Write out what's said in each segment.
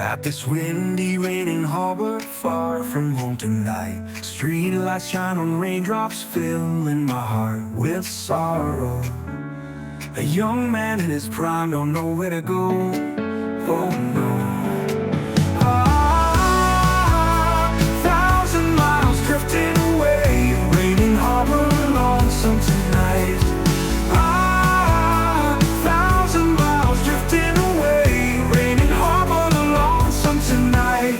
At this windy, raining harbor, far from home tonight, streetlights shine on raindrops, filling my heart with sorrow. A young man in his prime don't know where to go. Oh no. Thousand miles drifting away, raining harbor, lonesome tonight. Thousand miles drifting away, raining harbor, lonesome tonight.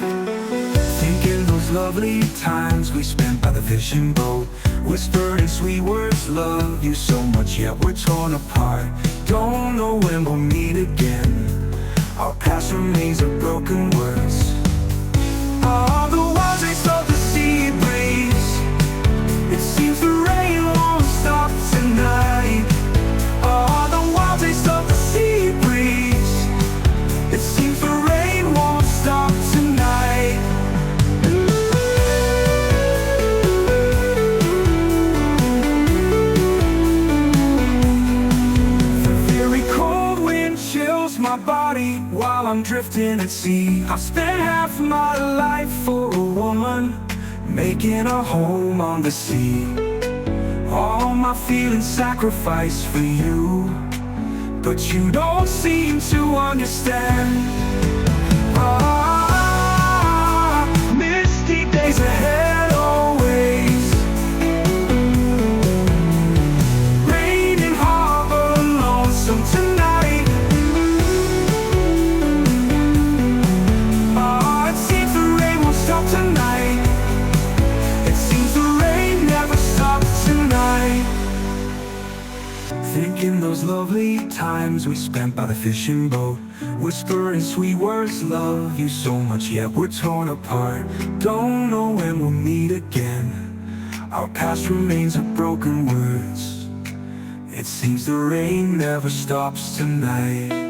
Thinking those lovely times we spent by the fishing boat, whispering sweet words, love you so much, yet we're torn apart. Don't know when we'll meet again. Our past remains of broken words. All the wild days of the sea breeze. It seems the rain won't stop tonight. All the wild days of the sea breeze. It seems the rain won't stop tonight. The very cold wind chills my body while I'm drifting at sea. I've spent half my life for a woman, making a home on the sea. All my feelings sacrificed for you, but you don't seem to understand. Misty days ahead always. Raining harbor, lonesome tonight. It seems the rain won't stop tonight. It seems the rain never stops tonight. Thinking those lovely times we spent by the fishing boat, whispering sweet words, love you so much, yet we're torn apart. Don't know when we'll meet again. Our past remains of broken words. It seems the rain never stops tonight.